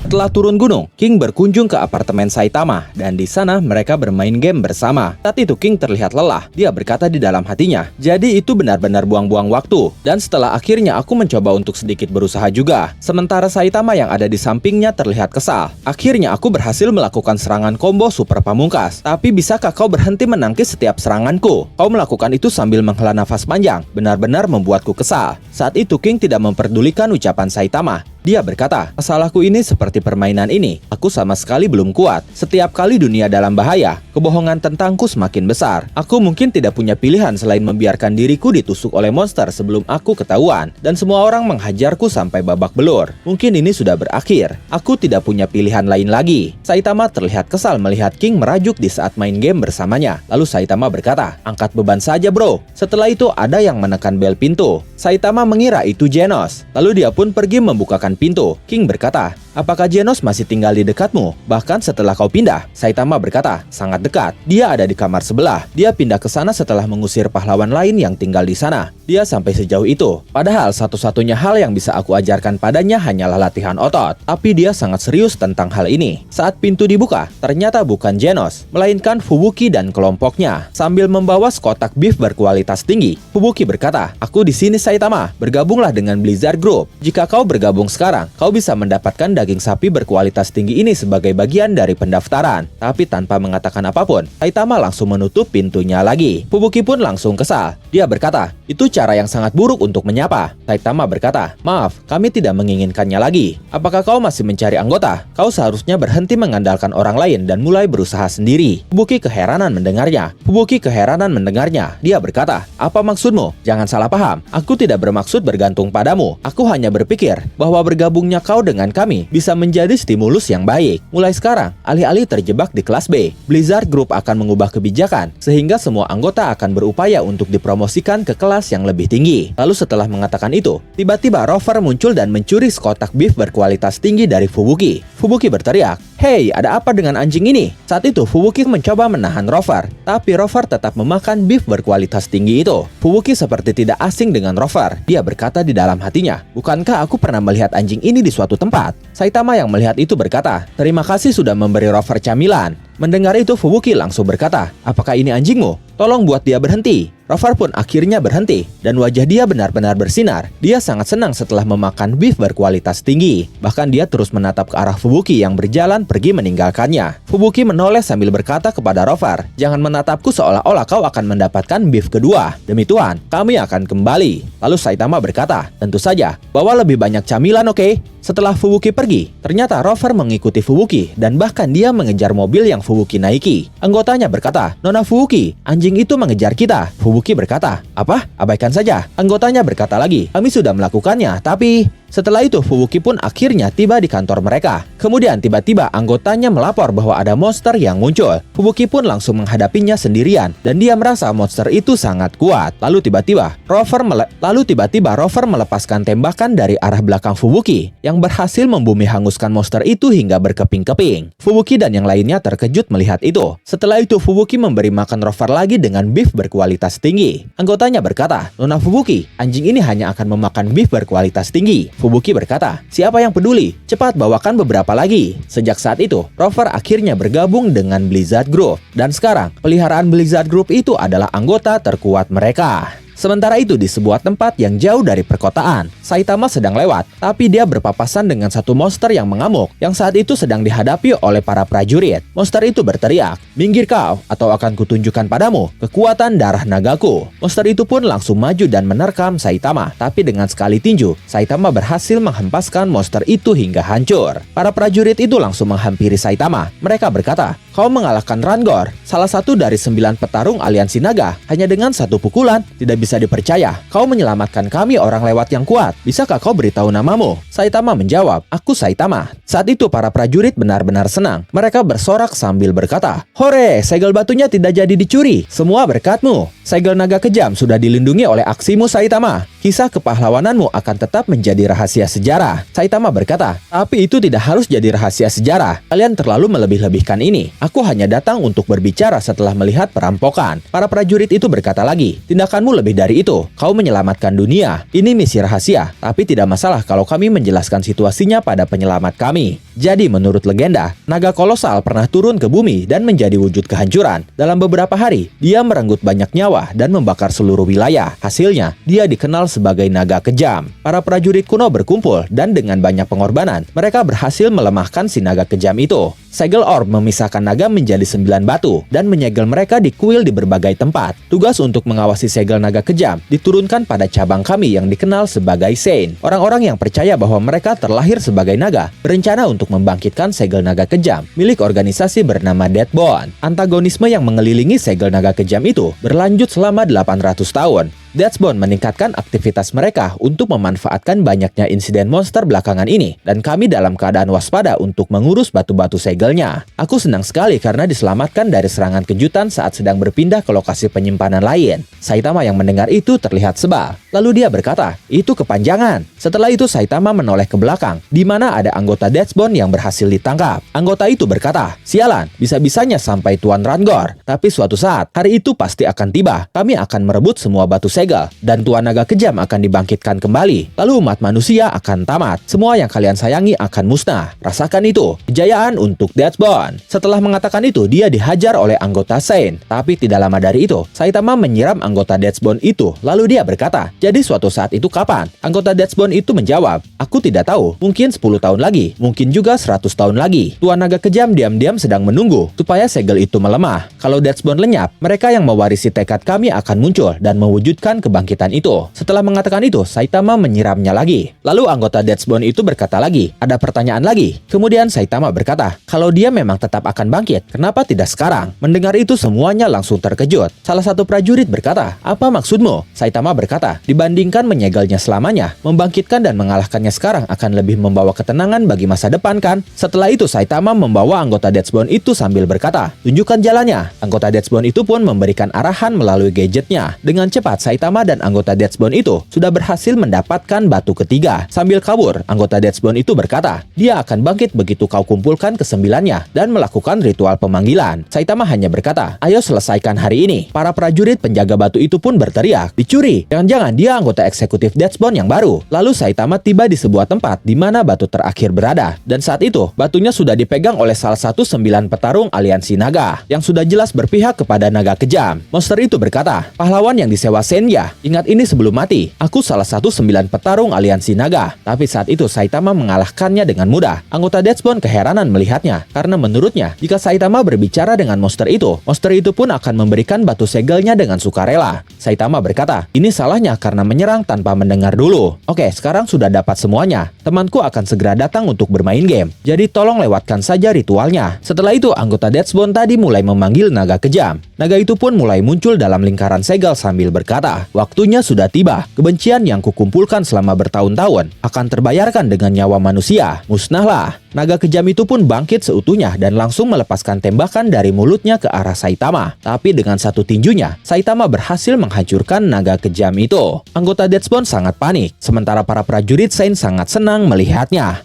Setelah turun gunung, King berkunjung ke apartemen Saitama dan di sana mereka bermain game bersama. Saat itu King terlihat lelah. Dia berkata di dalam hatinya, "Jadi itu benar-benar buang-buang waktu." Dan setelah akhirnya aku mencoba untuk sedikit berusaha juga. Sementara Saitama yang ada di sampingnya terlihat kesal. Akhirnya aku berhasil melakukan serangan combo super pamungkas. Tapi bisakah kau berhenti menangkis setiap seranganku? Kau melakukan itu sambil menghela nafas panjang. Benar-benar membuatku kesal. Saat itu King tidak memperdulikan ucapan Saitama. Dia berkata, "Masalahku ini seperti permainan ini. Aku sama sekali belum kuat. Setiap kali dunia dalam bahaya, kebohongan tentangku semakin besar. Aku mungkin tidak punya pilihan selain membiarkan diriku ditusuk oleh monster sebelum aku ketahuan. Dan semua orang menghajarku sampai babak belur. Mungkin ini sudah berakhir. Aku tidak punya pilihan lain lagi." Saitama terlihat kesal melihat King merajuk di saat main game bersamanya. Lalu Saitama berkata, "Angkat beban saja bro." Setelah itu ada yang menekan bel pintu. Saitama mengira itu Genos. Lalu dia pun pergi membukakan pintu. King berkata, "Apakah Genos masih tinggal di dekatmu? Bahkan setelah kau pindah?" Saitama berkata, "Sangat dekat. Dia ada di kamar sebelah. Dia pindah ke sana setelah mengusir pahlawan lain yang tinggal di sana. Dia sampai sejauh itu. Padahal satu-satunya hal yang bisa aku ajarkan padanya hanyalah latihan otot. Tapi dia sangat serius tentang hal ini." Saat pintu dibuka, ternyata bukan Genos, melainkan Fubuki dan kelompoknya. Sambil membawa sekotak beef berkualitas tinggi, Fubuki berkata, "Aku di sini Saitama. Bergabunglah dengan Blizzard Group. Jika kau bergabung sekarang, kau bisa mendapatkan daging sapi berkualitas tinggi ini sebagai bagian dari pendaftaran." Tapi tanpa mengatakan apapun, Saitama langsung menutup pintunya lagi. Fubuki pun langsung kesal. Dia berkata, "Itu cara yang sangat buruk untuk menyapa." Saitama berkata, "Maaf, kami tidak menginginkannya lagi. Apakah kau masih mencari anggota? Kau seharusnya berhenti mengandalkan orang lain dan mulai berusaha sendiri." Fubuki keheranan mendengarnya. Dia berkata, "Apa maksudmu? Jangan salah paham. Aku tidak bermaksud bergantung padamu. Aku hanya berpikir bahwa bergabungnya kau dengan kami bisa menjadi stimulus yang baik. Mulai sekarang, alih-alih terjebak di kelas B, Blizzard Group akan mengubah kebijakan sehingga semua anggota akan berupaya untuk dipromosikan ke kelas yang lebih tinggi." Lalu setelah mengatakan itu, tiba-tiba Rover muncul dan mencuri sekotak beef berkualitas tinggi dari Fubuki. Fubuki berteriak, "Hei, ada apa dengan anjing ini?" Saat itu Fubuki mencoba menahan Rover, tapi Rover tetap memakan beef berkualitas tinggi itu. Fubuki seperti tidak asing dengan Rover. Dia berkata di dalam hatinya, "Bukankah aku pernah melihat anjing ini di suatu tempat?" Saitama yang melihat itu berkata, "Terima kasih sudah memberi Rover camilan." Mendengar itu Fubuki langsung berkata, "Apakah ini anjingmu? Tolong buat dia berhenti." Rover pun akhirnya berhenti dan wajah dia benar-benar bersinar. Dia sangat senang setelah memakan beef berkualitas tinggi. Bahkan dia terus menatap ke arah Fubuki yang berjalan pergi meninggalkannya. Fubuki menoleh sambil berkata kepada Rover, "Jangan menatapku seolah-olah kau akan mendapatkan beef kedua. Demi Tuhan, kami akan kembali." Lalu Saitama berkata, "Tentu saja, bawa lebih banyak camilan, oke?" Setelah Fubuki pergi, ternyata Rover mengikuti Fubuki dan bahkan dia mengejar mobil yang Fubuki naiki. Anggotanya berkata, "Nona Fubuki, anjing itu mengejar kita." Fubuki berkata, "Apa? Abaikan saja." Anggotanya berkata lagi, "Kami sudah melakukannya, tapi..." Setelah itu Fubuki pun akhirnya tiba di kantor mereka. Kemudian tiba-tiba anggotanya melapor bahwa ada monster yang muncul. Fubuki pun langsung menghadapinya sendirian dan dia merasa monster itu sangat kuat. Lalu tiba-tiba Rover melepaskan tembakan dari arah belakang Fubuki yang berhasil membumi hanguskan monster itu hingga berkeping-keping. Fubuki dan yang lainnya terkejut melihat itu. Setelah itu Fubuki memberi makan Rover lagi dengan beef berkualitas tinggi. Anggotanya berkata, "Nona Fubuki, anjing ini hanya akan memakan beef berkualitas tinggi." Fubuki berkata, "Siapa yang peduli? Cepat bawakan beberapa lagi." Sejak saat itu, Rover akhirnya bergabung dengan Blizzard Group. Dan sekarang, peliharaan Blizzard Group itu adalah anggota terkuat mereka. Sementara itu di sebuah tempat yang jauh dari perkotaan, Saitama sedang lewat, tapi dia berpapasan dengan satu monster yang mengamuk, yang saat itu sedang dihadapi oleh para prajurit. Monster itu berteriak, "Minggir kau, atau akan kutunjukkan padamu kekuatan darah nagaku." Monster itu pun langsung maju dan menerkam Saitama, tapi dengan sekali tinju, Saitama berhasil menghempaskan monster itu hingga hancur. Para prajurit itu langsung menghampiri Saitama. Mereka berkata, "Kau mengalahkan Rangor, salah satu dari 9 petarung aliansi naga, hanya dengan satu pukulan. Tidak bisa dipercaya, kau menyelamatkan kami orang lewat yang kuat. Bisakah kau beritahu namamu?" Saitama menjawab, "Aku Saitama." Saat itu para prajurit benar-benar senang. Mereka bersorak sambil berkata, "Hore, segel batunya tidak jadi dicuri. Semua berkatmu. Segel naga kejam sudah dilindungi oleh aksimu Saitama. kisah kepahlawananmu akan tetap menjadi rahasia sejarah. Saitama berkata, tapi itu tidak harus jadi rahasia sejarah. Kalian terlalu melebih-lebihkan ini. Aku hanya datang untuk berbicara setelah melihat perampokan. Para prajurit itu berkata lagi, tindakanmu lebih dari itu. Kau menyelamatkan dunia. Ini misi rahasia, tapi tidak masalah kalau kami menjelaskan situasinya pada penyelamat kami. Jadi menurut legenda, naga kolosal pernah turun ke bumi dan menjadi wujud kehancuran. Dalam beberapa hari, dia merenggut banyak nyawa dan membakar seluruh wilayah. Hasilnya, dia dikenal sebagai naga kejam. Para prajurit kuno berkumpul dan dengan banyak pengorbanan, mereka berhasil melemahkan si naga kejam itu. Segel orb memisahkan naga menjadi 9 batu dan menyegel mereka di kuil di berbagai tempat. Tugas untuk mengawasi segel naga kejam diturunkan pada cabang kami yang dikenal sebagai Saint. Orang-orang yang percaya bahwa mereka terlahir sebagai naga berencana untuk membangkitkan segel naga kejam milik organisasi bernama Deathbone. Antagonisme yang mengelilingi segel naga kejam itu berlanjut selama 800 tahun. Deathbone meningkatkan aktivitas mereka untuk memanfaatkan banyaknya insiden monster belakangan ini, dan kami dalam keadaan waspada untuk mengurus batu-batu segelnya. Aku senang sekali karena diselamatkan dari serangan kejutan saat sedang berpindah ke lokasi penyimpanan lain. Saitama yang mendengar itu terlihat sebal. Lalu dia berkata, itu kepanjangan. Setelah itu Saitama menoleh ke belakang, di mana ada anggota Deathbone yang berhasil ditangkap. Anggota itu berkata, sialan, bisa-bisanya sampai Tuan Rangor. Tapi suatu saat, hari itu pasti akan tiba. Kami akan merebut semua batu segel dan Tuan Naga Kejam akan dibangkitkan kembali. Lalu umat manusia akan tamat. Semua yang kalian sayangi akan musnah. Rasakan itu. Kejayaan untuk Deathbone. Setelah mengatakan itu, dia dihajar oleh anggota Saint. Tapi tidak lama dari itu, Saitama menyiram anggota Deathbone itu. Lalu dia berkata, jadi suatu saat itu kapan? Anggota Deathbone itu menjawab, aku tidak tahu. Mungkin 10 tahun lagi. Mungkin juga 100 tahun lagi. Tuan Naga Kejam diam-diam sedang menunggu supaya segel itu melemah. Kalau Deathbone lenyap, mereka yang mewarisi tekad kami akan muncul dan mewujudkan kebangkitan itu. Setelah mengatakan itu, Saitama menyiramnya lagi. Lalu anggota Deathbone itu berkata lagi, ada pertanyaan lagi. Kemudian Saitama berkata, kalau dia memang tetap akan bangkit, kenapa tidak sekarang? Mendengar itu semuanya langsung terkejut. Salah satu prajurit berkata, apa maksudmu? Saitama berkata, dibandingkan menyegelnya selamanya, membangkitkan dan mengalahkannya sekarang akan lebih membawa ketenangan bagi masa depan kan? Setelah itu Saitama membawa anggota Deathbone itu sambil berkata, tunjukkan jalannya. Anggota Deathbone itu pun memberikan arahan melalui gadgetnya. Dengan cepat Saitama dan anggota Deathbone itu sudah berhasil mendapatkan batu ketiga. Sambil kabur, anggota Deathbone itu berkata, dia akan bangkit begitu kau kumpulkan kesembilannya dan melakukan ritual pemanggilan. Saitama hanya berkata, ayo selesaikan hari ini. Para prajurit penjaga batu itu pun berteriak, dicuri. Jangan-jangan dia anggota eksekutif Deathbone yang baru. Lalu Saitama tiba di sebuah tempat di mana batu terakhir berada. Dan saat itu, batunya sudah dipegang oleh salah satu 9 petarung aliansi naga yang sudah jelas berpihak kepada naga kejam. Monster itu berkata, pahlawan yang disewa Senya, ingat ini sebelum mati. Aku salah satu 9 petarung aliansi naga. Tapi saat itu Saitama mengalahkannya dengan mudah. Anggota Deathbone keheranan melihatnya, karena menurutnya, jika Saitama berbicara dengan monster itu pun akan memberikan batu segelnya dengan sukarela. Saitama berkata, ini salahnya karena menyerang tanpa mendengar dulu. Oke, sekarang sudah dapat semuanya. Temanku akan segera datang untuk bermain game. Jadi tolong lewatkan saja ritualnya. Setelah itu, anggota Deathbone tadi mulai memanggil naga kejam. Naga itu pun mulai muncul dalam lingkaran segel sambil berkata, waktunya sudah tiba. Kebencian yang kukumpulkan selama bertahun-tahun akan terbayarkan dengan nyawa manusia. Musnahlah. Naga kejam itu pun bangkit seutuhnya dan langsung melepaskan tembakan dari mulutnya ke arah Saitama. Tapi dengan satu tinjunya, Saitama berhasil menghancurkan naga kejam itu. Anggota Deathbone sangat panik, sementara para prajurit Saint sangat senang melihatnya.